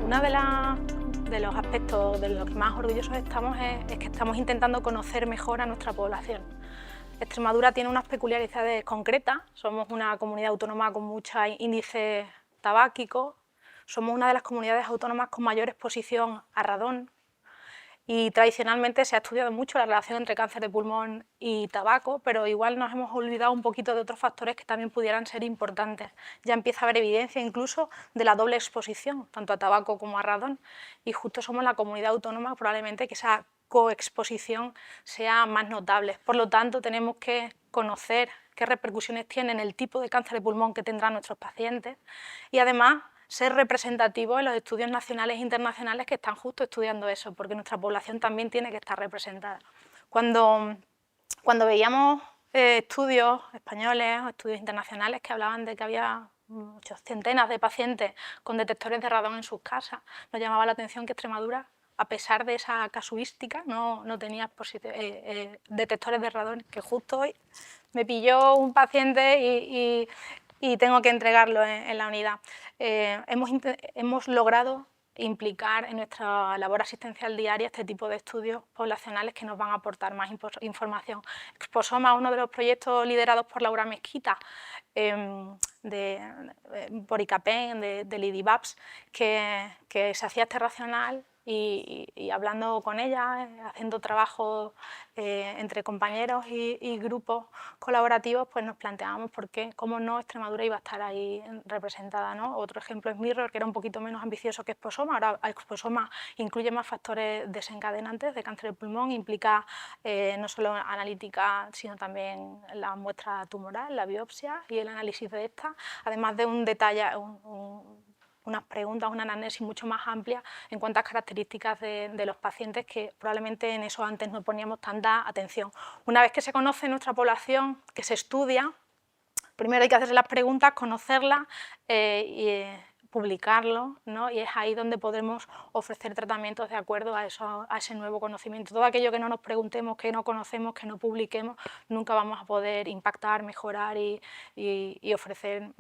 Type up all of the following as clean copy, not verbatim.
Uno de los aspectos de los que más orgullosos estamos es que estamos intentando conocer mejor a nuestra población. Extremadura tiene unas peculiaridades concretas, somos una comunidad autónoma con muchos índices tabáquicos, somos una de las comunidades autónomas con mayor exposición a radón y tradicionalmente se ha estudiado mucho la relación entre cáncer de pulmón y tabaco, pero igual nos hemos olvidado un poquito de otros factores que también pudieran ser importantes. Ya empieza a haber evidencia incluso de la doble exposición, tanto a tabaco como a radón, y justo somos la comunidad autónoma probablemente que esa coexposición sea más notable. Por lo tanto, tenemos que conocer qué repercusiones tiene en el tipo de cáncer de pulmón que tendrán nuestros pacientes y además ser representativos en los estudios nacionales e internacionales que están justo estudiando eso, porque nuestra población también tiene que estar representada. Cuando veíamos estudios españoles o estudios internacionales que hablaban de que había muchas centenas de pacientes con detectores de radón en sus casas, nos llamaba la atención que Extremadura, a pesar de esa casuística, no tenía detectores de radón, que justo hoy me pilló un paciente y tengo que entregarlo en la unidad. Hemos logrado implicar en nuestra labor asistencial diaria este tipo de estudios poblacionales que nos van a aportar más información. Exposoma, uno de los proyectos liderados por Laura Mezquita, por ICAPEN, del IDIVAPS, que se hacía este racional y hablando con ella, haciendo trabajo entre compañeros y grupos colaborativos, pues nos planteábamos cómo no Extremadura iba a estar ahí representada, ¿no? Otro ejemplo es Mirror, que era un poquito menos ambicioso que Exposoma. Ahora Exposoma incluye más factores desencadenantes de cáncer de pulmón, implica no solo analítica, sino también la muestra tumoral, la biopsia y el análisis de esta, además de un detalle, unas preguntas, una anamnesis mucho más amplia en cuanto a características de los pacientes que probablemente en eso antes no poníamos tanta atención. Una vez que se conoce nuestra población, que se estudia, primero hay que hacerse las preguntas, conocerlas y publicarlo, ¿no? Y es ahí donde podremos ofrecer tratamientos de acuerdo a ese nuevo conocimiento. Todo aquello que no nos preguntemos, que no conocemos, que no publiquemos, nunca vamos a poder impactar, mejorar y ofrecer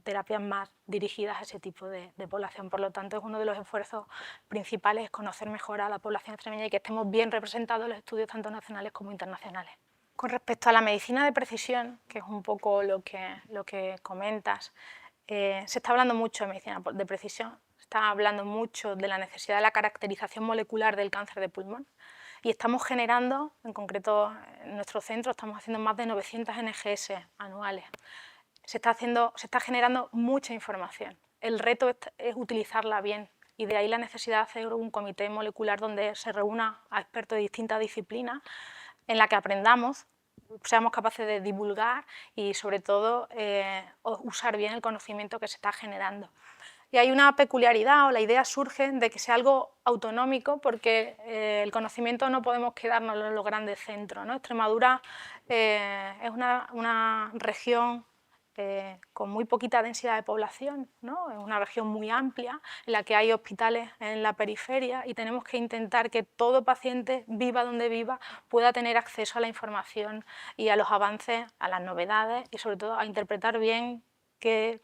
terapias más dirigidas a ese tipo de población. Por lo tanto, es uno de los esfuerzos principales, es conocer mejor a la población extremeña y que estemos bien representados en los estudios tanto nacionales como internacionales. Con respecto a la medicina de precisión, que es un poco lo que comentas, se está hablando mucho de medicina de precisión, se está hablando mucho de la necesidad de la caracterización molecular del cáncer de pulmón y estamos generando, en concreto en nuestro centro, estamos haciendo más de 900 NGS anuales. Se está generando mucha información. El reto es utilizarla bien y de ahí la necesidad de hacer un comité molecular donde se reúna a expertos de distintas disciplinas en la que aprendamos, seamos capaces de divulgar y sobre todo usar bien el conocimiento que se está generando. Y hay una peculiaridad, o la idea surge de que sea algo autonómico, porque el conocimiento no podemos quedarnos en los grandes centros, ¿no? Extremadura es una región con muy poquita densidad de población, ¿no? Es una región muy amplia en la que hay hospitales en la periferia y tenemos que intentar que todo paciente, viva donde viva, pueda tener acceso a la información y a los avances, a las novedades y sobre todo a interpretar bien qué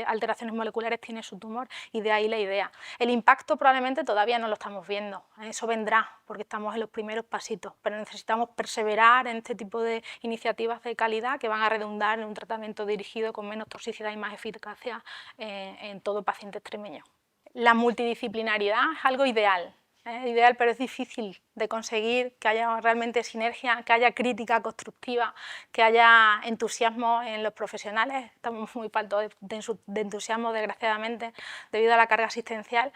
alteraciones moleculares tiene su tumor y de ahí la idea. El impacto probablemente todavía no lo estamos viendo, eso vendrá porque estamos en los primeros pasitos, pero necesitamos perseverar en este tipo de iniciativas de calidad que van a redundar en un tratamiento dirigido con menos toxicidad y más eficacia en todo paciente extremeño. La multidisciplinaridad es algo ideal, pero es difícil de conseguir, que haya realmente sinergia, que haya crítica constructiva, que haya entusiasmo en los profesionales. Estamos muy faltos de entusiasmo, desgraciadamente, debido a la carga asistencial.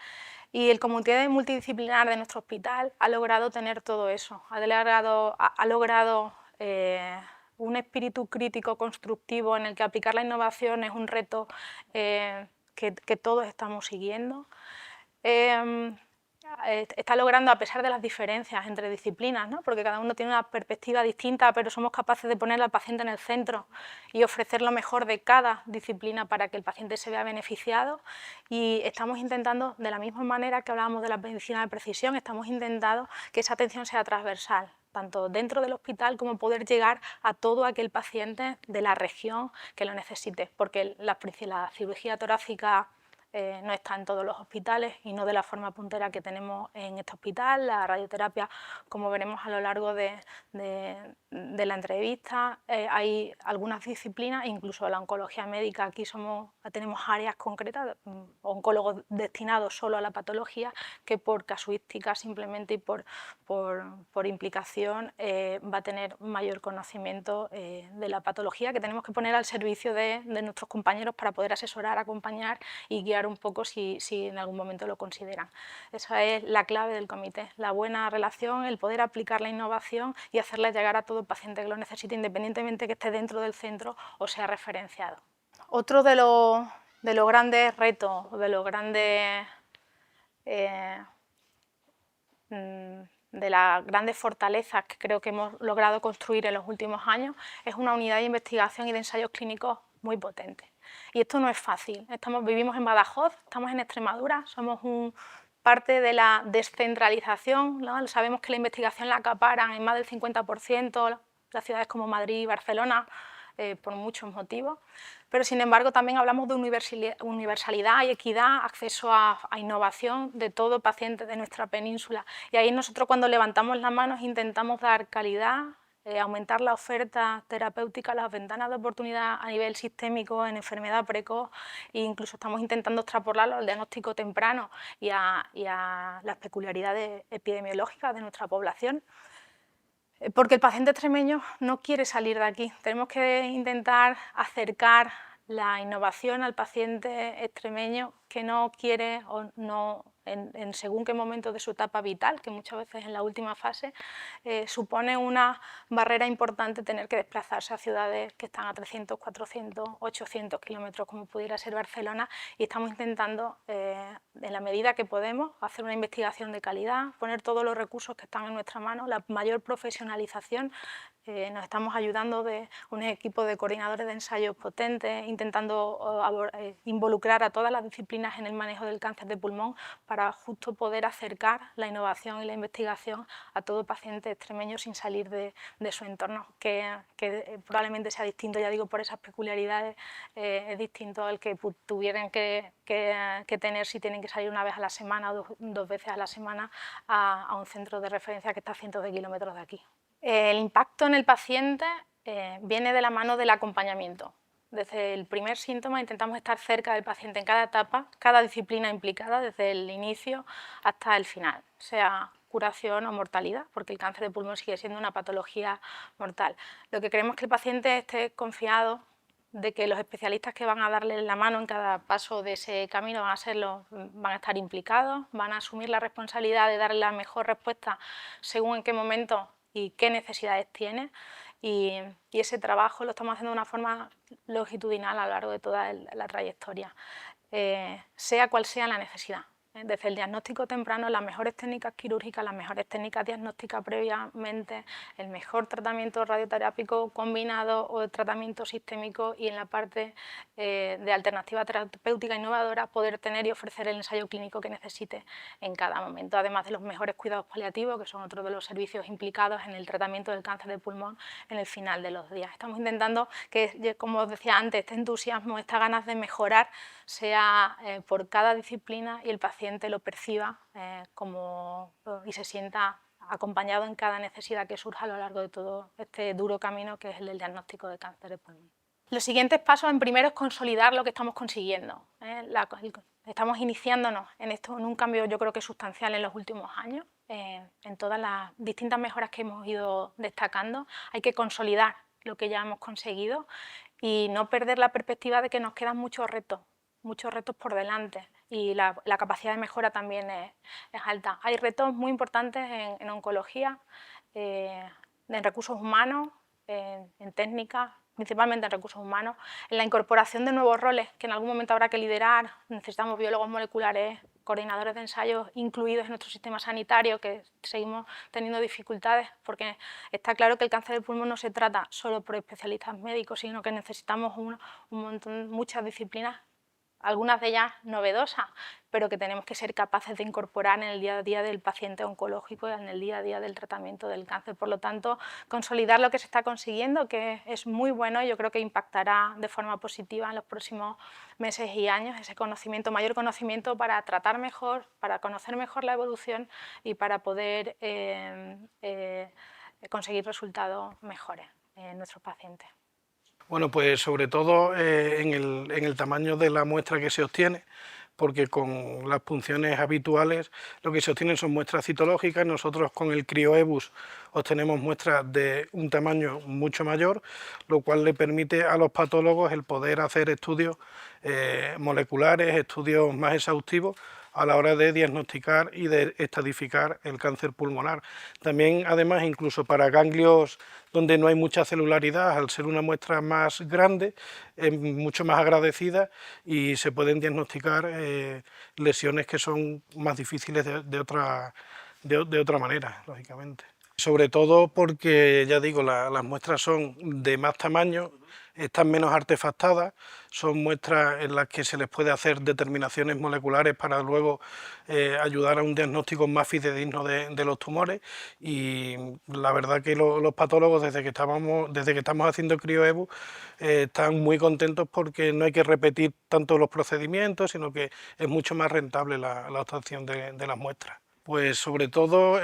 Y el comité multidisciplinar de nuestro hospital ha logrado tener todo eso, ha logrado un espíritu crítico constructivo en el que aplicar la innovación es un reto que todos estamos siguiendo. Está logrando, a pesar de las diferencias entre disciplinas, ¿no? Porque cada uno tiene una perspectiva distinta, pero somos capaces de poner al paciente en el centro y ofrecer lo mejor de cada disciplina para que el paciente se vea beneficiado, y estamos intentando, de la misma manera que hablábamos de la medicina de precisión, estamos intentando que esa atención sea transversal, tanto dentro del hospital como poder llegar a todo aquel paciente de la región que lo necesite, porque la cirugía torácica no está en todos los hospitales y no de la forma puntera que tenemos en este hospital. La radioterapia, como veremos a lo largo de la entrevista, hay algunas disciplinas, incluso la oncología médica, aquí tenemos áreas concretas, oncólogos destinados solo a la patología, que por casuística simplemente y por implicación va a tener mayor conocimiento de la patología, que tenemos que poner al servicio de nuestros compañeros para poder asesorar, acompañar y guiar un poco si en algún momento lo consideran. Esa es la clave del comité, la buena relación, el poder aplicar la innovación y hacerla llegar a todo paciente que lo necesite, independientemente que esté dentro del centro o sea referenciado. Otro de los grandes retos, de los grandes de las grandes fortalezas que creo que hemos logrado construir en los últimos años es una unidad de investigación y de ensayos clínicos muy potente. Y esto no es fácil. Vivimos en Badajoz, estamos en Extremadura, somos parte de la descentralización, ¿no? Sabemos que la investigación la acaparan en más del 50% las ciudades como Madrid y Barcelona, por muchos motivos, pero sin embargo también hablamos de universalidad y equidad, acceso a innovación de todo paciente de nuestra península. Y ahí nosotros, cuando levantamos las manos, intentamos dar calidad, aumentar la oferta terapéutica, las ventanas de oportunidad a nivel sistémico en enfermedad precoz, e incluso estamos intentando extrapolarlo al diagnóstico temprano y a las peculiaridades epidemiológicas de nuestra población. Porque el paciente extremeño no quiere salir de aquí. Tenemos que intentar acercar la innovación al paciente extremeño que no quiere o no, en según qué momento de su etapa vital, que muchas veces en la última fase, supone una barrera importante tener que desplazarse a ciudades que están a 300, 400, 800 kilómetros, como pudiera ser Barcelona, y estamos intentando, en la medida que podemos, hacer una investigación de calidad, poner todos los recursos que están en nuestra mano, la mayor profesionalización. Nos estamos ayudando de un equipo de coordinadores de ensayos potentes, intentando involucrar a todas las disciplinas en el manejo del cáncer de pulmón para justo poder acercar la innovación y la investigación a todo paciente extremeño sin salir de su entorno, que probablemente sea distinto, ya digo, por esas peculiaridades, es distinto al que tuvieran que tener si tienen que salir una vez a la semana o dos veces a la semana a un centro de referencia que está a cientos de kilómetros de aquí. El impacto en el paciente viene de la mano del acompañamiento. Desde el primer síntoma intentamos estar cerca del paciente en cada etapa, cada disciplina implicada, desde el inicio hasta el final, sea curación o mortalidad, porque el cáncer de pulmón sigue siendo una patología mortal. Lo que queremos es que el paciente esté confiado de que los especialistas que van a darle la mano en cada paso de ese camino van a estar implicados, van a asumir la responsabilidad de darle la mejor respuesta según en qué momento y qué necesidades tiene, y ese trabajo lo estamos haciendo de una forma longitudinal a lo largo de toda la trayectoria, sea cual sea la necesidad. Desde el diagnóstico temprano, las mejores técnicas quirúrgicas, las mejores técnicas diagnósticas previamente, el mejor tratamiento radioterápico combinado o tratamiento sistémico, y en la parte de alternativa terapéutica innovadora poder tener y ofrecer el ensayo clínico que necesite en cada momento, además de los mejores cuidados paliativos, que son otro de los servicios implicados en el tratamiento del cáncer de pulmón en el final de los días. Estamos intentando que, como os decía antes, este entusiasmo, estas ganas de mejorar sea por cada disciplina y el paciente lo perciba y se sienta acompañado en cada necesidad que surja a lo largo de todo este duro camino que es el del diagnóstico de cáncer de pulmón. Los siguientes pasos, en primero, es consolidar lo que estamos consiguiendo. Estamos iniciándonos en un cambio, yo creo que sustancial en los últimos años, en todas las distintas mejoras que hemos ido destacando. Hay que consolidar lo que ya hemos conseguido y no perder la perspectiva de que nos quedan muchos retos por delante, y la capacidad de mejora también es alta. Hay retos muy importantes en oncología, en recursos humanos, en técnicas, principalmente en recursos humanos, en la incorporación de nuevos roles que en algún momento habrá que liderar. Necesitamos biólogos moleculares, coordinadores de ensayos incluidos en nuestro sistema sanitario, que seguimos teniendo dificultades, porque está claro que el cáncer de pulmón no se trata solo por especialistas médicos, sino que necesitamos muchas disciplinas algunas de ellas novedosas, pero que tenemos que ser capaces de incorporar en el día a día del paciente oncológico y en el día a día del tratamiento del cáncer. Por lo tanto, consolidar lo que se está consiguiendo, que es muy bueno, yo creo que impactará de forma positiva en los próximos meses y años ese conocimiento, mayor conocimiento para tratar mejor, para conocer mejor la evolución y para poder conseguir resultados mejores en nuestros pacientes. Bueno, pues sobre todo en el tamaño de la muestra que se obtiene, porque con las punciones habituales lo que se obtienen son muestras citológicas. Nosotros con el crioEBUS obtenemos muestras de un tamaño mucho mayor, lo cual le permite a los patólogos el poder hacer estudios moleculares, estudios más exhaustivos a la hora de diagnosticar y de estadificar el cáncer pulmonar. También, además, incluso para ganglios donde no hay mucha celularidad, al ser una muestra más grande, es mucho más agradecida y se pueden diagnosticar lesiones que son más difíciles de otra manera, lógicamente. Sobre todo porque, ya digo, las muestras son de más tamaño, están menos artefactadas, son muestras en las que se les puede hacer determinaciones moleculares para luego ayudar a un diagnóstico más fidedigno de los tumores, y la verdad que los patólogos desde que estamos haciendo crioEBUS están muy contentos porque no hay que repetir tanto los procedimientos, sino que es mucho más rentable la obtención de las muestras. Pues sobre todo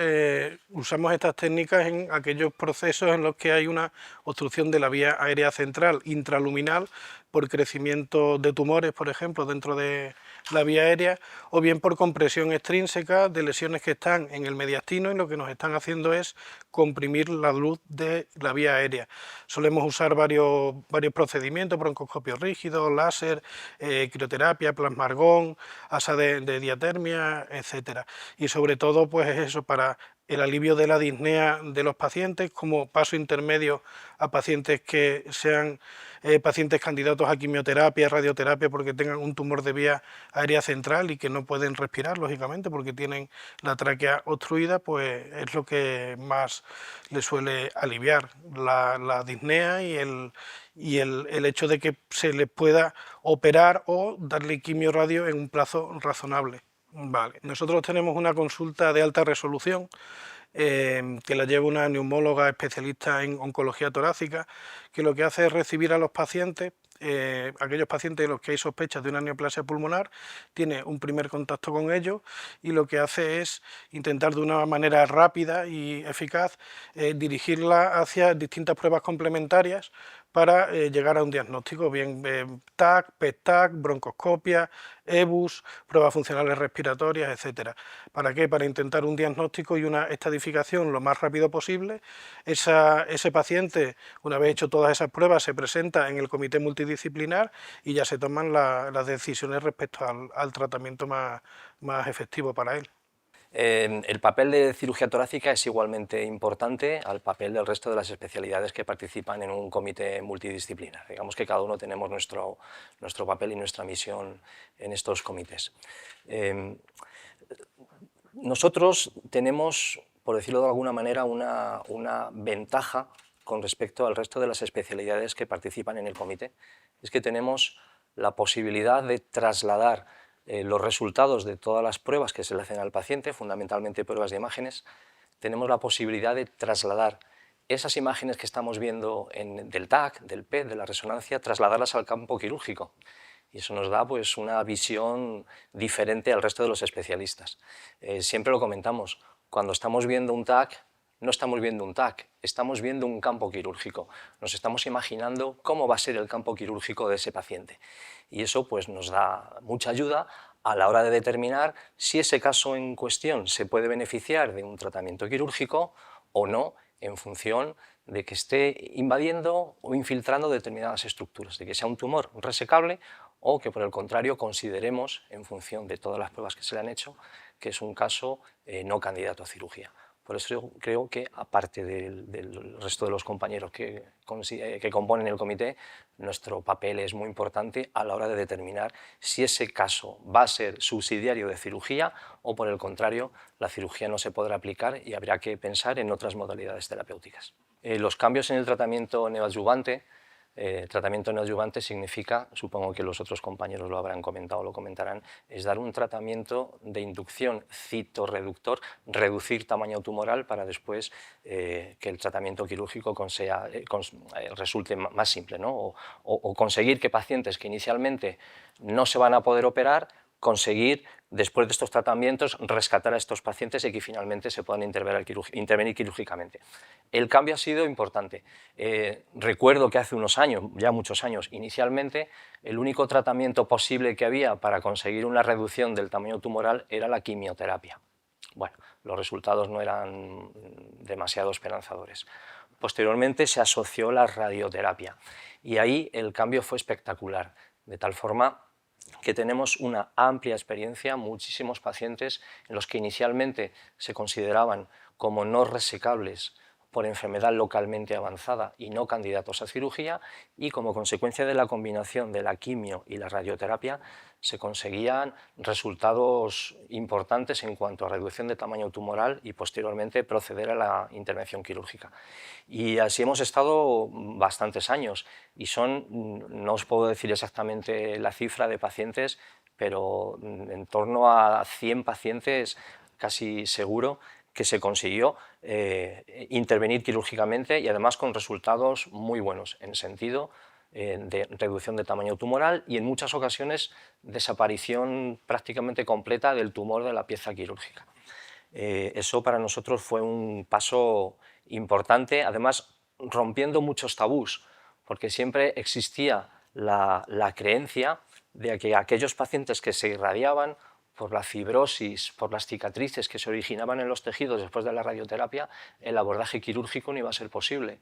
usamos estas técnicas en aquellos procesos en los que hay una obstrucción de la vía aérea central intraluminal por crecimiento de tumores, por ejemplo, dentro de la vía aérea, o bien por compresión extrínseca de lesiones que están en el mediastino y lo que nos están haciendo es comprimir la luz de la vía aérea. Solemos usar varios procedimientos, broncoscopio rígido, láser, crioterapia, plasma argón, asa de diatermia, etcétera. Y sobre todo, pues es eso, para el alivio de la disnea de los pacientes, como paso intermedio a pacientes que sean pacientes candidatos a quimioterapia, radioterapia, porque tengan un tumor de vía aérea central y que no pueden respirar, lógicamente, porque tienen la tráquea obstruida, pues es lo que más les suele aliviar, la disnea y el hecho de que se les pueda operar o darle quimio-radio en un plazo razonable. Vale, nosotros tenemos una consulta de alta resolución que la lleva una neumóloga especialista en oncología torácica, que lo que hace es recibir a los pacientes, aquellos pacientes de los que hay sospechas de una neoplasia pulmonar, tiene un primer contacto con ellos y lo que hace es intentar de una manera rápida y eficaz dirigirla hacia distintas pruebas complementarias para llegar a un diagnóstico, bien TAC, PET-TAC, broncoscopia, EBUS, pruebas funcionales respiratorias, etcétera. ¿Para qué? Para intentar un diagnóstico y una estadificación lo más rápido posible. Ese paciente, una vez hecho todas esas pruebas, se presenta en el comité multidisciplinar y ya se toman las decisiones respecto al tratamiento más efectivo para él. El papel de cirugía torácica es igualmente importante al papel del resto de las especialidades que participan en un comité multidisciplinar. Digamos que cada uno tenemos nuestro papel y nuestra misión en estos comités. Nosotros tenemos, por decirlo de alguna manera, una ventaja con respecto al resto de las especialidades que participan en el comité. Es que tenemos la posibilidad de trasladar los resultados de todas las pruebas que se le hacen al paciente, fundamentalmente pruebas de imágenes. Tenemos la posibilidad de trasladar esas imágenes que estamos viendo del TAC, del PET, de la resonancia, trasladarlas al campo quirúrgico. Y eso nos da pues, una visión diferente al resto de los especialistas. Siempre lo comentamos, cuando estamos viendo un TAC, no estamos viendo un TAC, estamos viendo un campo quirúrgico. Nos estamos imaginando cómo va a ser el campo quirúrgico de ese paciente. Y eso pues, nos da mucha ayuda a la hora de determinar si ese caso en cuestión se puede beneficiar de un tratamiento quirúrgico o no, en función de que esté invadiendo o infiltrando determinadas estructuras, de que sea un tumor resecable o que por el contrario consideremos, en función de todas las pruebas que se le han hecho, que es un caso no candidato a cirugía. Por eso yo creo que, aparte del resto de los compañeros que componen el comité, nuestro papel es muy importante a la hora de determinar si ese caso va a ser subsidiario de cirugía o, por el contrario, la cirugía no se podrá aplicar y habrá que pensar en otras modalidades terapéuticas. Los cambios en el tratamiento neoadyuvante Tratamiento neoadyuvante significa, supongo que los otros compañeros lo habrán comentado o lo comentarán, es dar un tratamiento de inducción citorreductor, reducir tamaño tumoral para después que el tratamiento quirúrgico resulte más simple, ¿no? o conseguir que pacientes que inicialmente no se van a poder operar, conseguir, después de estos tratamientos, rescatar a estos pacientes y que finalmente se puedan intervenir quirúrgicamente. El cambio ha sido importante. Recuerdo que hace unos años, ya muchos años, inicialmente, el único tratamiento posible que había para conseguir una reducción del tamaño tumoral era la quimioterapia. Bueno, los resultados no eran demasiado esperanzadores. Posteriormente se asoció la radioterapia y ahí el cambio fue espectacular, de tal forma que tenemos una amplia experiencia, muchísimos pacientes en los que inicialmente se consideraban como no resecables por enfermedad localmente avanzada y no candidatos a cirugía, y como consecuencia de la combinación de la quimio y la radioterapia se conseguían resultados importantes en cuanto a reducción de tamaño tumoral y posteriormente proceder a la intervención quirúrgica. Y así hemos estado bastantes años y no os puedo decir exactamente la cifra de pacientes, pero en torno a 100 pacientes casi seguro que se consiguió intervenir quirúrgicamente y además con resultados muy buenos en sentido de reducción de tamaño tumoral y en muchas ocasiones desaparición prácticamente completa del tumor de la pieza quirúrgica. Eso para nosotros fue un paso importante, además rompiendo muchos tabús, porque siempre existía la creencia de que aquellos pacientes que se irradiaban por la fibrosis, por las cicatrices que se originaban en los tejidos después de la radioterapia, el abordaje quirúrgico no iba a ser posible.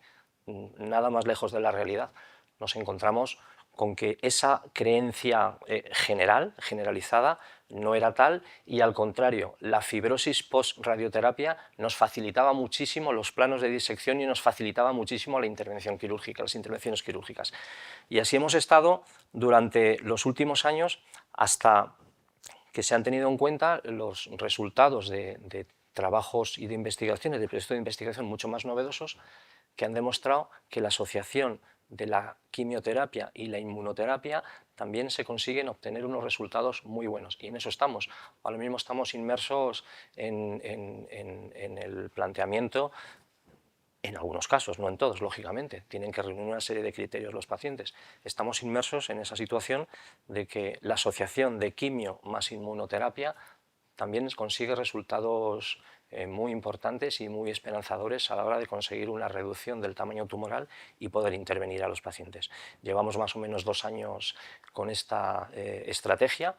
Nada más lejos de la realidad. Nos encontramos con que esa creencia generalizada, no era tal y al contrario, la fibrosis post-radioterapia nos facilitaba muchísimo los planos de disección y nos facilitaba muchísimo la intervención quirúrgica, las intervenciones quirúrgicas. Y así hemos estado durante los últimos años hasta que se han tenido en cuenta los resultados de trabajos y de investigaciones, de proyectos de investigación mucho más novedosos, que han demostrado que la asociación de la quimioterapia y la inmunoterapia también se consiguen obtener unos resultados muy buenos. Y en eso estamos. Ahora mismo estamos inmersos en el planteamiento, en algunos casos, no en todos, lógicamente, tienen que reunir una serie de criterios los pacientes. Estamos inmersos en esa situación de que la asociación de quimio más inmunoterapia también consigue resultados muy importantes y muy esperanzadores a la hora de conseguir una reducción del tamaño tumoral y poder intervenir a los pacientes. Llevamos más o menos 2 años con esta estrategia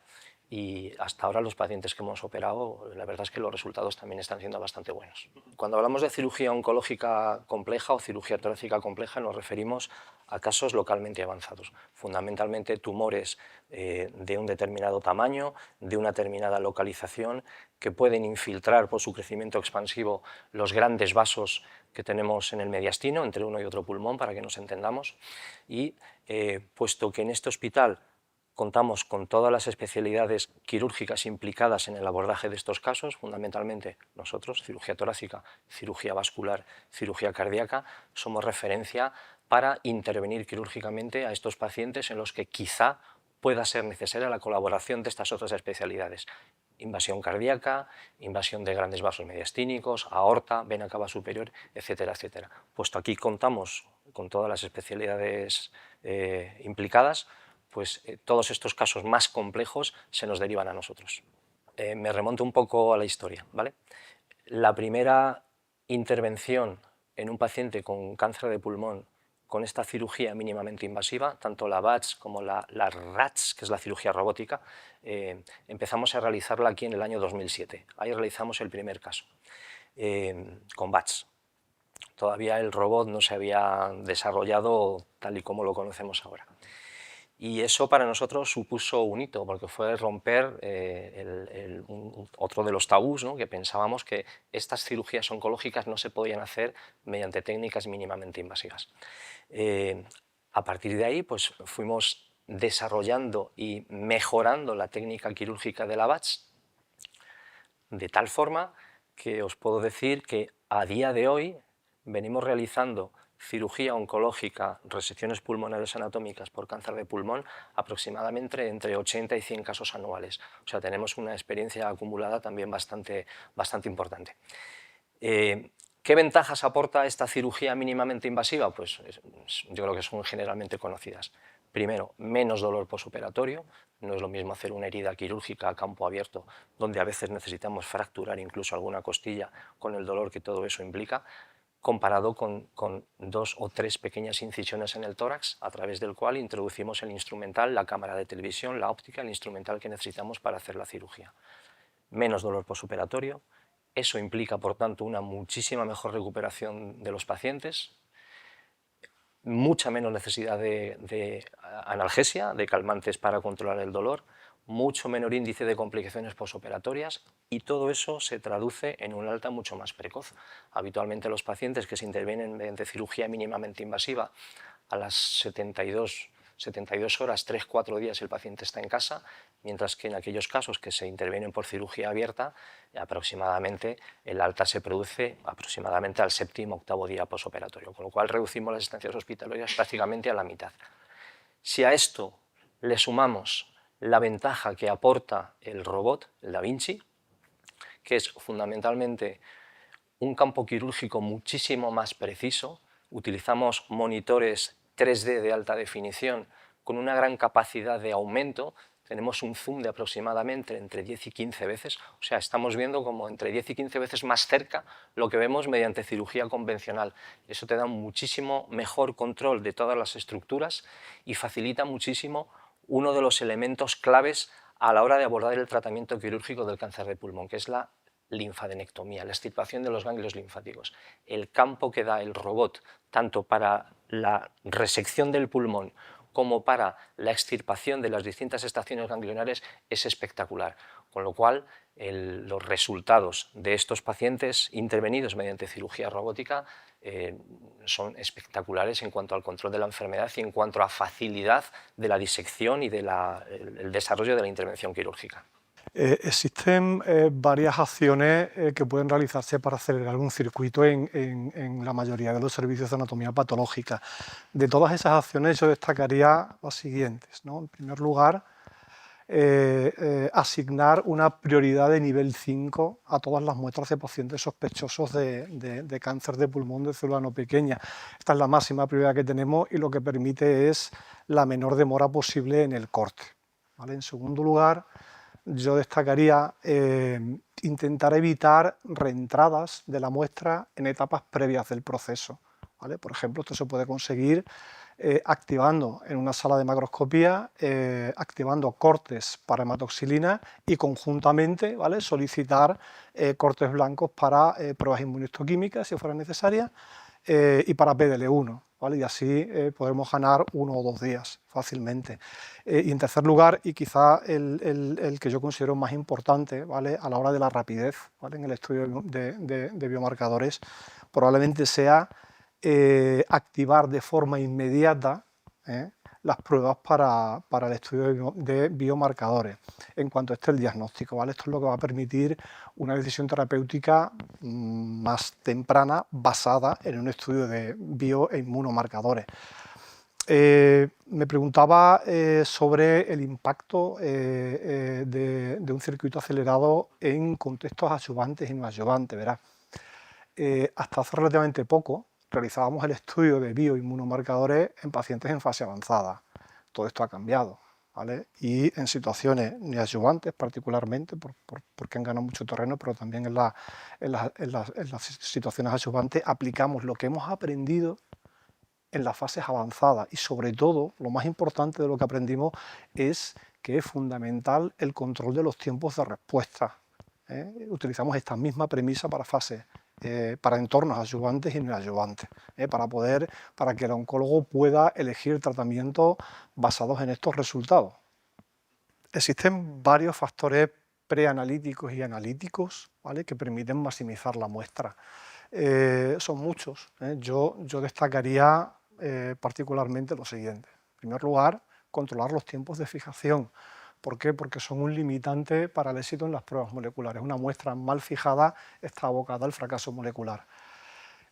y hasta ahora los pacientes que hemos operado, la verdad es que los resultados también están siendo bastante buenos. Cuando hablamos de cirugía oncológica compleja o cirugía torácica compleja nos referimos a casos localmente avanzados, fundamentalmente tumores de un determinado tamaño, de una determinada localización, que pueden infiltrar por su crecimiento expansivo los grandes vasos que tenemos en el mediastino, entre uno y otro pulmón, para que nos entendamos, y puesto que en este hospital contamos con todas las especialidades quirúrgicas implicadas en el abordaje de estos casos, fundamentalmente nosotros, cirugía torácica, cirugía vascular, cirugía cardíaca, somos referencia para intervenir quirúrgicamente a estos pacientes en los que quizá pueda ser necesaria la colaboración de estas otras especialidades. Invasión cardíaca, invasión de grandes vasos mediastínicos, aorta, vena cava superior, etcétera, etcétera. Puesto aquí contamos con todas las especialidades implicadas, pues todos estos casos más complejos se nos derivan a nosotros. Me remonto un poco a la historia, ¿vale? La primera intervención en un paciente con cáncer de pulmón con esta cirugía mínimamente invasiva, tanto la BATS como la RATS, que es la cirugía robótica, empezamos a realizarla aquí en el año 2007. Ahí realizamos el primer caso, con BATS. Todavía el robot no se había desarrollado tal y como lo conocemos ahora. Y eso para nosotros supuso un hito, porque fue romper otro de los tabús, ¿no? Que pensábamos que estas cirugías oncológicas no se podían hacer mediante técnicas mínimamente invasivas. A partir de ahí pues, fuimos desarrollando y mejorando la técnica quirúrgica de la BATS, de tal forma que os puedo decir que a día de hoy venimos realizando cirugía oncológica, resecciones pulmonares anatómicas por cáncer de pulmón, aproximadamente entre 80 y 100 casos anuales. O sea, tenemos una experiencia acumulada también bastante importante. ¿Qué ventajas aporta esta cirugía mínimamente invasiva? Pues yo creo que son generalmente conocidas. Primero, menos dolor posoperatorio. No es lo mismo hacer una herida quirúrgica a campo abierto, donde a veces necesitamos fracturar incluso alguna costilla con el dolor que todo eso implica, comparado con 2 o 3 pequeñas incisiones en el tórax, a través del cual introducimos el instrumental, la cámara de televisión, la óptica, el instrumental que necesitamos para hacer la cirugía. Menos dolor posoperatorio. Eso implica, por tanto, una muchísima mejor recuperación de los pacientes, mucha menos necesidad de analgesia, de calmantes para controlar el dolor, mucho menor índice de complicaciones posoperatorias, y todo eso se traduce en un alta mucho más precoz. Habitualmente los pacientes que se intervienen mediante cirugía mínimamente invasiva, a las 72 horas, 3-4 días el paciente está en casa, mientras que en aquellos casos que se intervienen por cirugía abierta, aproximadamente el alta se produce aproximadamente al 7º o 8º día posoperatorio, con lo cual reducimos las estancias hospitalarias prácticamente a la mitad. Si a esto le sumamos la ventaja que aporta el robot, el Da Vinci, que es fundamentalmente un campo quirúrgico muchísimo más preciso, utilizamos monitores 3D de alta definición con una gran capacidad de aumento, tenemos un zoom de aproximadamente entre 10 y 15 veces, o sea, estamos viendo como entre 10 y 15 veces más cerca lo que vemos mediante cirugía convencional. Eso te da un muchísimo mejor control de todas las estructuras y facilita muchísimo uno de los elementos claves a la hora de abordar el tratamiento quirúrgico del cáncer de pulmón, que es la linfadenectomía, la extirpación de los ganglios linfáticos. El campo que da el robot, tanto para la resección del pulmón como para la extirpación de las distintas estaciones ganglionares, es espectacular, con lo cual los resultados de estos pacientes intervenidos mediante cirugía robótica son espectaculares en cuanto al control de la enfermedad y en cuanto a facilidad de la disección y del desarrollo de la intervención quirúrgica. Existen varias acciones que pueden realizarse para acelerar un circuito en la mayoría de los servicios de anatomía patológica. De todas esas acciones yo destacaría las siguientes, ¿no? En primer lugar, asignar una prioridad de nivel 5 a todas las muestras de pacientes sospechosos de cáncer de pulmón de célula no pequeña. Esta es la máxima prioridad que tenemos y lo que permite es la menor demora posible en el corte, ¿vale? En segundo lugar, yo destacaría intentar evitar reentradas de la muestra en etapas previas del proceso, ¿vale? Por ejemplo, esto se puede conseguir activando en una sala de macroscopía, activando cortes para hematoxilina y conjuntamente, ¿vale?, solicitar cortes blancos para pruebas inmunistoquímicas si fueran necesarias y para PDL1. ¿Vale? Y así podremos ganar 1 o 2 días fácilmente. Y en tercer lugar, y quizá el que yo considero más importante, ¿vale?, a la hora de la rapidez, ¿vale?, en el estudio de biomarcadores, probablemente sea activar de forma inmediata las pruebas para el estudio de biomarcadores en cuanto esté el diagnóstico, ¿vale? Esto es lo que va a permitir una decisión terapéutica más temprana basada en un estudio de bio e inmunomarcadores. Me preguntaba sobre el impacto de un circuito acelerado en contextos adyuvantes y no adyuvantes, ¿verdad? Hasta hace relativamente poco realizábamos el estudio de bioinmunomarcadores en pacientes en fase avanzada. Todo esto ha cambiado, ¿vale? Y en situaciones neoadyuvantes particularmente, porque han ganado mucho terreno, pero también en las situaciones adyuvantes aplicamos lo que hemos aprendido en las fases avanzadas y sobre todo, lo más importante de lo que aprendimos es que es fundamental el control de los tiempos de respuesta. Utilizamos esta misma premisa para fases para entornos adyuvantes y no adyuvantes, para que el oncólogo pueda elegir tratamientos basados en estos resultados. Existen varios factores preanalíticos y analíticos, ¿vale?, que permiten maximizar la muestra. Son muchos. Yo destacaría particularmente lo siguiente. En primer lugar, controlar los tiempos de fijación. ¿Por qué? Porque son un limitante para el éxito en las pruebas moleculares. Una muestra mal fijada está abocada al fracaso molecular.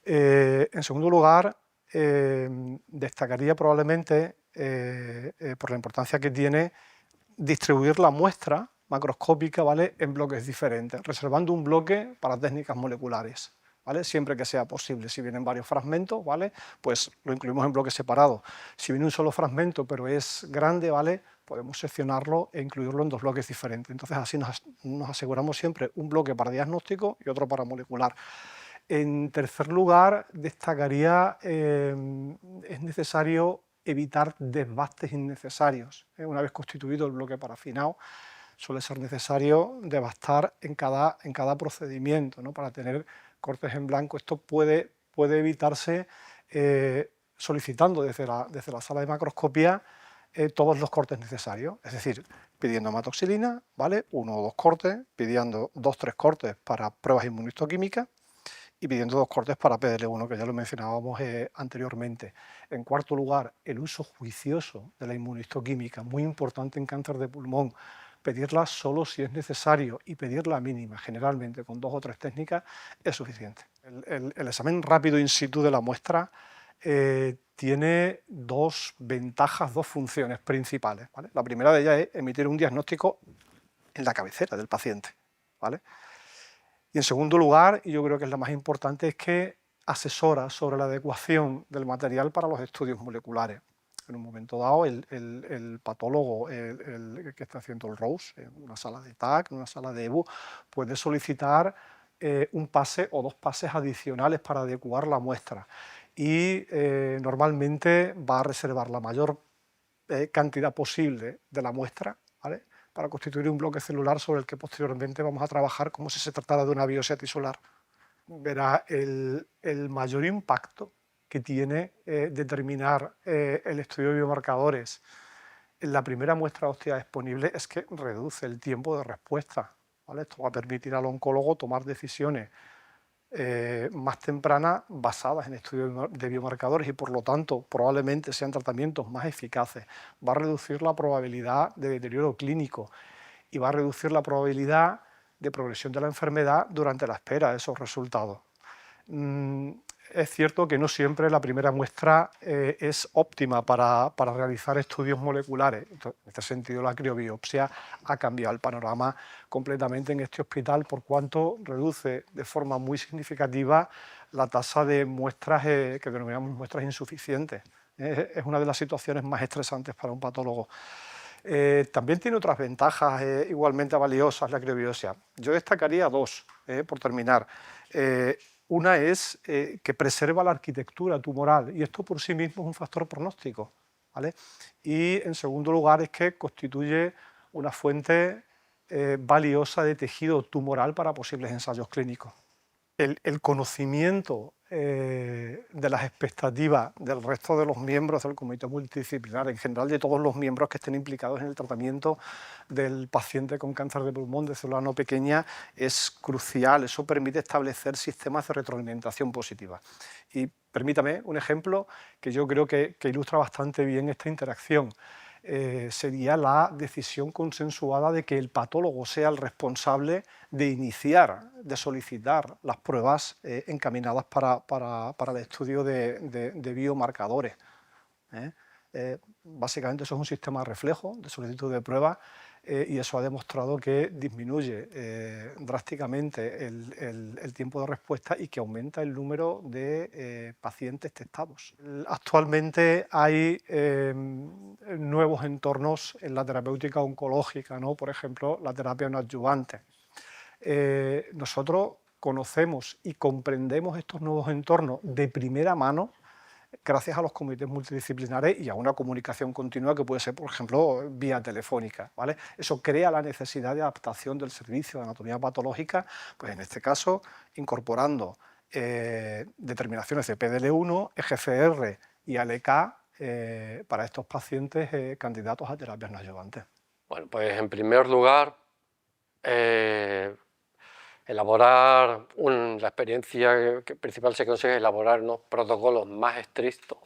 En segundo lugar, destacaría probablemente, por la importancia que tiene, distribuir la muestra macroscópica, ¿vale?, en bloques diferentes, reservando un bloque para técnicas moleculares, ¿vale?, siempre que sea posible. Si vienen varios fragmentos, ¿vale?, pues lo incluimos en bloques separados. Si viene un solo fragmento pero es grande, ¿vale?, podemos seccionarlo e incluirlo en 2 bloques diferentes. Entonces así nos aseguramos siempre un bloque para diagnóstico y otro para molecular. En tercer lugar, destacaría, es necesario evitar desbastes innecesarios. Una vez constituido el bloque parafinado, suele ser necesario desbastar en cada procedimiento, ¿no?, para tener cortes en blanco. Esto puede evitarse solicitando desde la sala de macroscopía todos los cortes necesarios, es decir, pidiendo hematoxilina, ¿vale?, 1 o 2 cortes, pidiendo 2 o 3 cortes para pruebas inmunistoquímicas y pidiendo 2 cortes para PDL1, que ya lo mencionábamos anteriormente. En cuarto lugar, el uso juicioso de la inmunistoquímica, muy importante en cáncer de pulmón. Pedirla solo si es necesario y pedirla mínima, generalmente con 2 o 3 técnicas, es suficiente. El examen rápido in situ de la muestra tiene 2 ventajas, 2 funciones principales, ¿vale? La primera de ellas es emitir un diagnóstico en la cabecera del paciente, ¿vale? Y en segundo lugar, y yo creo que es la más importante, es que asesora sobre la adecuación del material para los estudios moleculares. En un momento dado, el patólogo el que está haciendo el ROSE, en una sala de TAC, en una sala de EBU, puede solicitar un pase o 2 pases adicionales para adecuar la muestra. Y normalmente va a reservar la mayor cantidad posible de la muestra, ¿vale?, para constituir un bloque celular sobre el que posteriormente vamos a trabajar como si se tratara de una biopsia tisular. Verá, el mayor impacto que tiene determinar el estudio de biomarcadores en la primera muestra ósea disponible es que reduce el tiempo de respuesta, ¿vale? Esto va a permitir al oncólogo tomar decisiones más tempranas basadas en estudios de biomarcadores y por lo tanto probablemente sean tratamientos más eficaces. Va a reducir la probabilidad de deterioro clínico y va a reducir la probabilidad de progresión de la enfermedad durante la espera de esos resultados. Es cierto que no siempre la primera muestra es óptima para realizar estudios moleculares. Entonces, en este sentido, la criobiopsia ha cambiado el panorama completamente en este hospital, por cuanto reduce de forma muy significativa la tasa de muestras que denominamos muestras insuficientes. Es una de las situaciones más estresantes para un patólogo. También tiene otras ventajas igualmente valiosas la criobiopsia. Yo destacaría 2, por terminar. Una es que preserva la arquitectura tumoral y esto por sí mismo es un factor pronóstico, ¿vale? Y en segundo lugar es que constituye una fuente valiosa de tejido tumoral para posibles ensayos clínicos. El conocimiento de las expectativas del resto de los miembros del comité multidisciplinar, en general de todos los miembros que estén implicados en el tratamiento del paciente con cáncer de pulmón de célula no pequeña, es crucial. Eso permite establecer sistemas de retroalimentación positiva. Y permítame un ejemplo que yo creo que ilustra bastante bien esta interacción. Sería la decisión consensuada de que el patólogo sea el responsable de iniciar, de solicitar las pruebas encaminadas para el estudio de biomarcadores. Básicamente eso es un sistema de reflejo de solicitud de pruebas y eso ha demostrado que disminuye drásticamente el tiempo de respuesta y que aumenta el número de pacientes testados. Actualmente hay nuevos entornos en la terapéutica oncológica, ¿no? Por ejemplo, la terapia no adyuvante. Nosotros conocemos y comprendemos estos nuevos entornos de primera mano gracias a los comités multidisciplinares y a una comunicación continua que puede ser, por ejemplo, vía telefónica, ¿vale? Eso crea la necesidad de adaptación del servicio de anatomía patológica, pues en este caso incorporando determinaciones de PDL1, EGFR y ALK para estos pacientes candidatos a terapias no adyuvantes. Bueno, pues en primer lugar, elaborar la experiencia principal se consigue elaborar unos protocolos más estrictos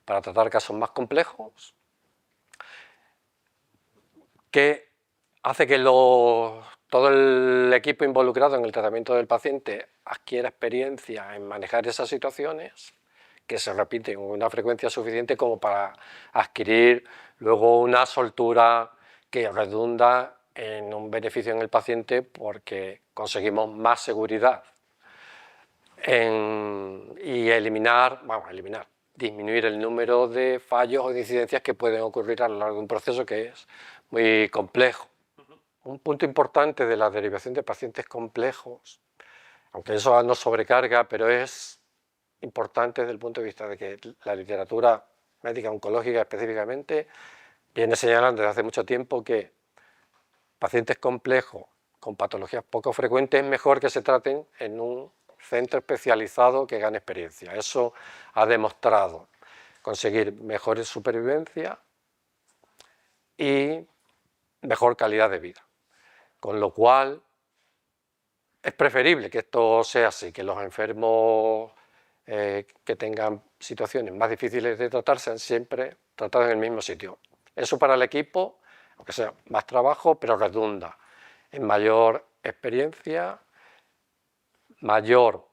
para tratar casos más complejos, que hace que todo el equipo involucrado en el tratamiento del paciente adquiera experiencia en manejar esas situaciones, que se repiten con una frecuencia suficiente como para adquirir luego una soltura que redunda en un beneficio en el paciente porque conseguimos más seguridad y disminuir el número de fallos o de incidencias que pueden ocurrir a lo largo de un proceso que es muy complejo. Un punto importante de la derivación de pacientes complejos, aunque eso no sobrecarga, pero es importante desde el punto de vista de que la literatura médica oncológica específicamente viene señalando desde hace mucho tiempo que pacientes complejos con patologías poco frecuentes es mejor que se traten en un centro especializado que gane experiencia. Eso ha demostrado conseguir mejor supervivencia y mejor calidad de vida. Con lo cual es preferible que esto sea así, que los enfermos que tengan situaciones más difíciles de tratar sean siempre tratados en el mismo sitio. Eso para el equipo, aunque sea más trabajo, pero redunda en mayor experiencia, mayor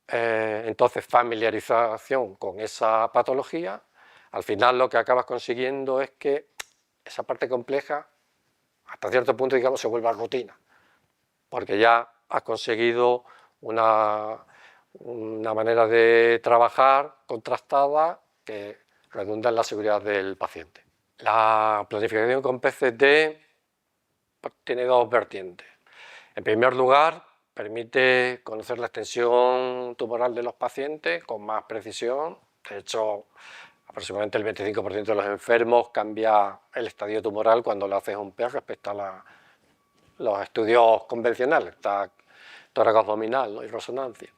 entonces familiarización con esa patología. Al final lo que acabas consiguiendo es que esa parte compleja, hasta cierto punto, digamos, se vuelva rutina, porque ya has conseguido una manera de trabajar contrastada que redunda en la seguridad del paciente. La planificación con PCT tiene dos vertientes. En primer lugar, permite conocer la extensión tumoral de los pacientes con más precisión. De hecho, aproximadamente el 25% de los enfermos cambia el estadio tumoral cuando le haces un PET respecto a los estudios convencionales, tórax abdominal, ¿no? Y resonancia.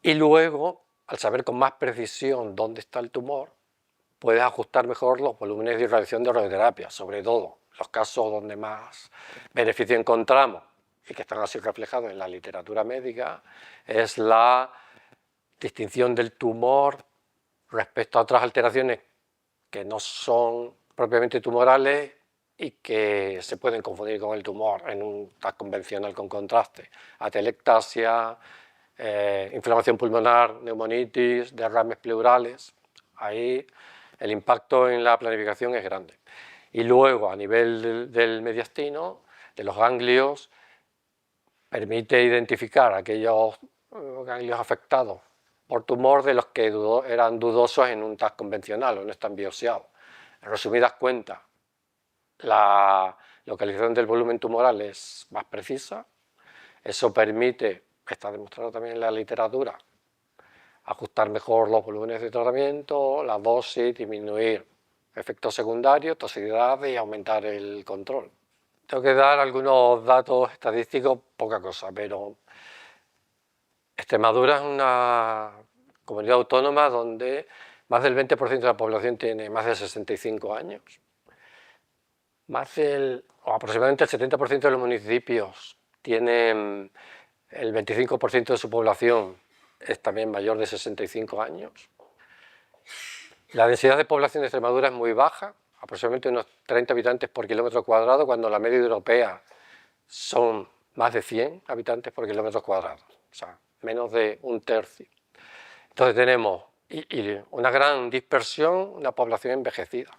Y luego, al saber con más precisión dónde está el tumor, puedes ajustar mejor los volúmenes de irradiación de radioterapia, sobre todo los casos donde más beneficio encontramos y que están así reflejados en la literatura médica, es la distinción del tumor respecto a otras alteraciones que no son propiamente tumorales y que se pueden confundir con el tumor en un TAC convencional con contraste. Atelectasia, inflamación pulmonar, neumonitis, derrames pleurales. Ahí el impacto en la planificación es grande. Y luego, a nivel del mediastino, de los ganglios, permite identificar aquellos ganglios afectados por tumor de los que eran dudosos en un TAC convencional o no están biopsiados. En resumidas cuentas, la localización del volumen tumoral es más precisa. Eso permite, está demostrado también en la literatura, ajustar mejor los volúmenes de tratamiento, la dosis, disminuir efectos secundarios, toxicidad y aumentar el control. Tengo que dar algunos datos estadísticos, poca cosa, pero Extremadura es una comunidad autónoma donde más del 20% de la población tiene más de 65 años. Aproximadamente el 70% de los municipios tienen el 25% de su población es también mayor de 65 años. La densidad de población de Extremadura es muy baja, aproximadamente unos 30 habitantes por kilómetro cuadrado, cuando la media europea son más de 100 habitantes por kilómetro cuadrado, o sea, menos de un tercio. Entonces tenemos una gran dispersión, una población envejecida,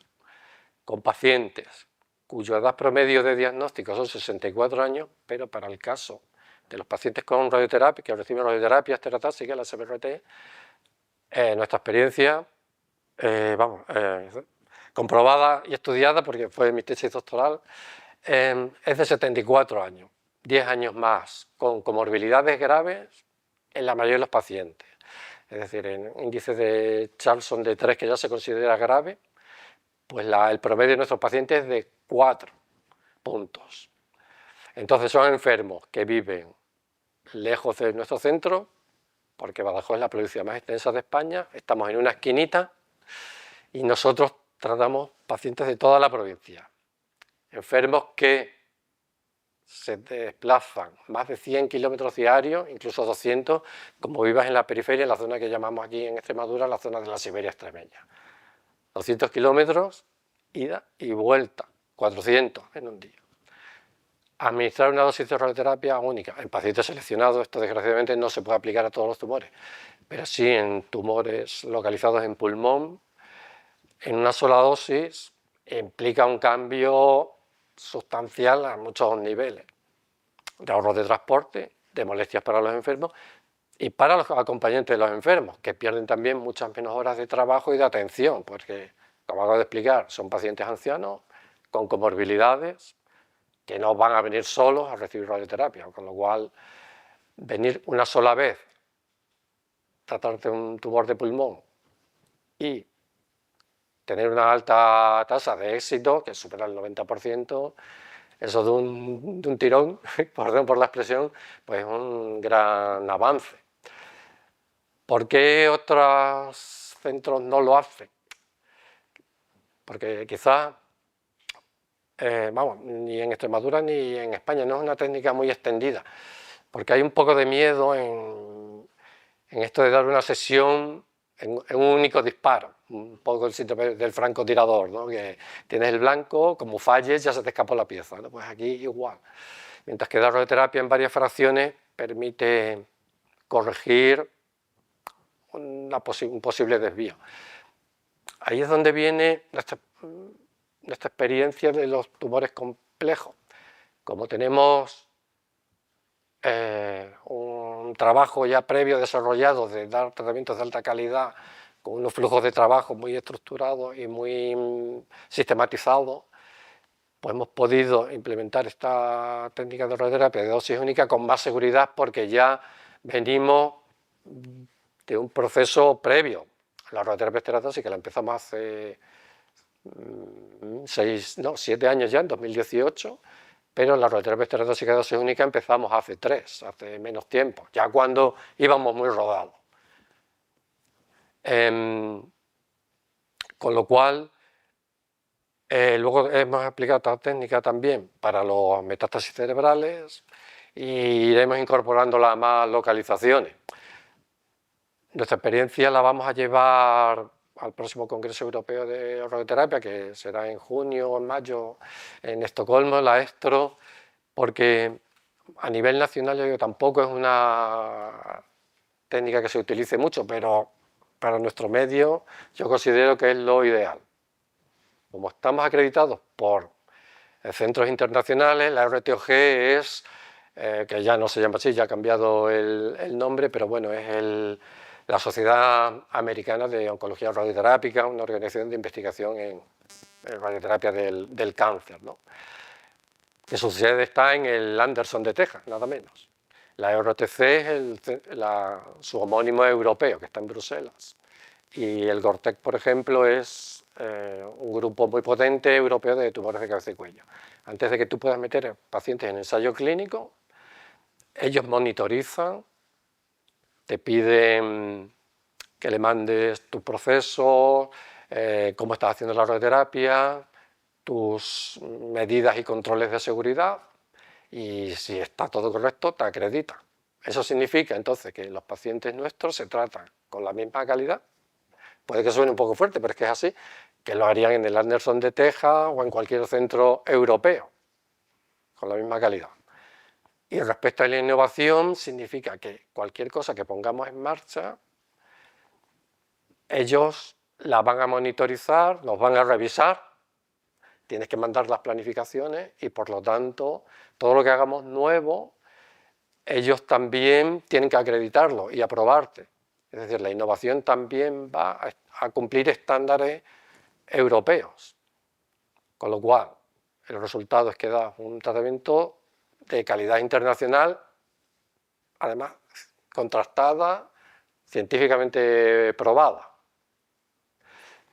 con pacientes cuya edad promedio de diagnóstico son 64 años, pero para el caso de los pacientes con radioterapia, que reciben radioterapia estereotáxica, la SBRT, nuestra experiencia, comprobada y estudiada, porque fue mi tesis doctoral, es de 74 años, 10 años más, con comorbilidades graves en la mayoría de los pacientes. Es decir, en índice de Charlson de 3, que ya se considera grave, pues el promedio de nuestros pacientes es de 4 puntos. Entonces son enfermos que viven lejos de nuestro centro, porque Badajoz es la provincia más extensa de España, estamos en una esquinita y nosotros tratamos pacientes de toda la provincia. Enfermos que se desplazan más de 100 kilómetros diarios, incluso 200, como vivas en la periferia, en la zona que llamamos aquí en Extremadura, la zona de la Siberia extremeña. 200 kilómetros, ida y vuelta, 400 en un día. administrar una dosis de radioterapia única. En pacientes seleccionados esto desgraciadamente no se puede aplicar a todos los tumores, pero sí en tumores localizados en pulmón, en una sola dosis implica un cambio sustancial a muchos niveles, de ahorros de transporte, de molestias para los enfermos y para los acompañantes de los enfermos, que pierden también muchas menos horas de trabajo y de atención, porque, como acabo de explicar, son pacientes ancianos con comorbilidades que no van a venir solos a recibir radioterapia, con lo cual venir una sola vez, tratarte un tumor de pulmón y tener una alta tasa de éxito, que supera el 90%, eso de un tirón, perdón por la expresión, pues es un gran avance. ¿Por qué otros centros no lo hacen? Porque quizás, ni en Extremadura ni en España no es una técnica muy extendida, porque hay un poco de miedo en esto de dar una sesión en un único disparo, un poco el síndrome del francotirador, ¿no? Que tienes el blanco, como falles ya se te escapó la pieza, ¿no? Pues aquí igual. Mientras que dar radioterapia en varias fracciones permite corregir un posible desvío. Ahí es donde viene nuestra experiencia de los tumores complejos. Como tenemos un trabajo ya previo desarrollado de dar tratamientos de alta calidad con unos flujos de trabajo muy estructurados y muy sistematizados, pues hemos podido implementar esta técnica de radioterapia de dosis única con más seguridad, porque ya venimos de un proceso previo. La radioterapia estereotóxica la empezamos hace 7 años ya, en 2018, pero la radioterapia estereotóxica de dosis única empezamos hace 3, hace menos tiempo, ya cuando íbamos muy rodados. Con lo cual, luego hemos aplicado esta técnica también para los metástasis cerebrales y iremos incorporándola a más localizaciones. Nuestra experiencia la vamos a llevar al próximo Congreso Europeo de Radioterapia, que será en junio o en mayo en Estocolmo, la ESTRO, porque a nivel nacional yo digo, tampoco es una técnica que se utilice mucho, pero para nuestro medio yo considero que es lo ideal. Como estamos acreditados por centros internacionales, la RTOG es, que ya no se llama así, ya ha cambiado el nombre, pero bueno, es la Sociedad Americana de Oncología Radioterápica, una organización de investigación en radioterapia del cáncer, ¿no? Que su sede está en el Anderson de Texas, nada menos. La RTC es su homónimo europeo, que está en Bruselas. Y el GORTEC, por ejemplo, es un grupo muy potente europeo de tumores de cabeza y cuello. Antes de que tú puedas meter pacientes en ensayo clínico, ellos monitorizan, te piden que le mandes tu proceso, cómo estás haciendo la radioterapia, tus medidas y controles de seguridad, y si está todo correcto, te acredita. Eso significa entonces que los pacientes nuestros se tratan con la misma calidad. Puede que suene un poco fuerte, pero es que es así, que lo harían en el Anderson de Texas o en cualquier centro europeo, con la misma calidad. Y respecto a la innovación, significa que cualquier cosa que pongamos en marcha, ellos la van a monitorizar, nos van a revisar, tienes que mandar las planificaciones y por lo tanto todo lo que hagamos nuevo, ellos también tienen que acreditarlo y aprobarte. Es decir, la innovación también va a cumplir estándares europeos, con lo cual el resultado es que da un tratamiento de calidad internacional, además contrastada, científicamente probada.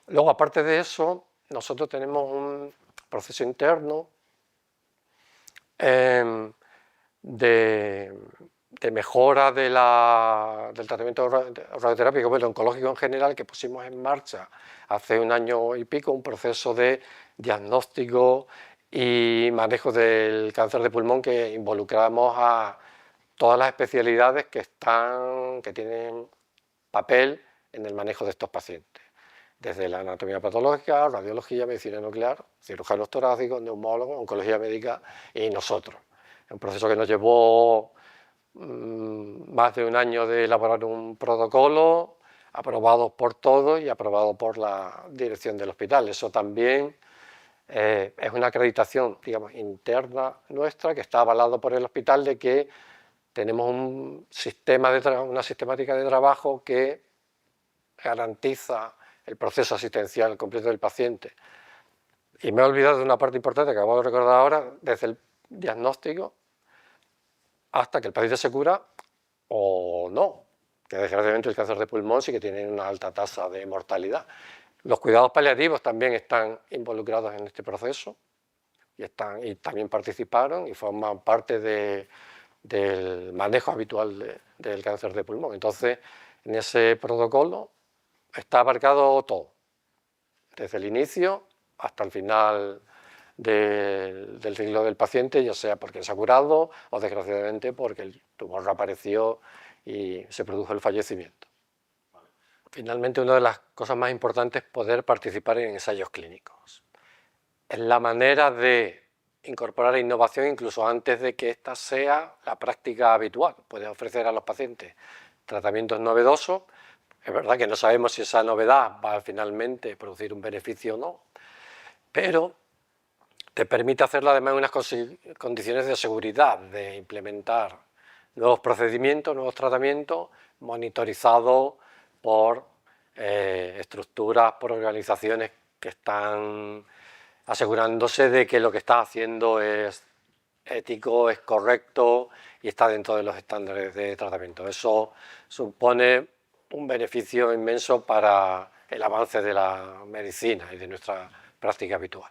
Luego, aparte de eso, nosotros tenemos un proceso interno de mejora del tratamiento radioterápico, bueno, oncológico en general, que pusimos en marcha hace 1 año y pico, un proceso de diagnóstico y manejo del cáncer de pulmón que involucramos a todas las especialidades que tienen papel en el manejo de estos pacientes, desde la anatomía patológica, radiología, medicina nuclear, cirujanos torácicos, neumólogos, oncología médica y nosotros. Un proceso que nos llevó más de un año de elaborar un protocolo, aprobado por todos y aprobado por la dirección del hospital. Eso también es una acreditación, digamos, interna nuestra, que está avalado por el hospital, de que tenemos un sistema una sistemática de trabajo que garantiza el proceso asistencial completo del paciente. Y me he olvidado de una parte importante que acabo de recordar ahora, desde el diagnóstico hasta que el paciente se cura o no, que desgraciadamente el cáncer de pulmón sí que tiene una alta tasa de mortalidad. Los cuidados paliativos también están involucrados en este proceso y también participaron y forman parte del manejo habitual del cáncer de pulmón. Entonces, en ese protocolo está abarcado todo, desde el inicio hasta el final del ciclo del paciente, ya sea porque se ha curado o desgraciadamente porque el tumor reapareció y se produjo el fallecimiento. Finalmente, una de las cosas más importantes es poder participar en ensayos clínicos. Es la manera de incorporar innovación incluso antes de que esta sea la práctica habitual. Puedes ofrecer a los pacientes tratamientos novedosos. Es verdad que no sabemos si esa novedad va a finalmente producir un beneficio o no, pero te permite hacerlo además en unas condiciones de seguridad, de implementar nuevos procedimientos, nuevos tratamientos, monitorizados por estructuras, por organizaciones que están asegurándose de que lo que estás haciendo es ético, es correcto y está dentro de los estándares de tratamiento. Eso supone un beneficio inmenso para el avance de la medicina y de nuestra práctica habitual.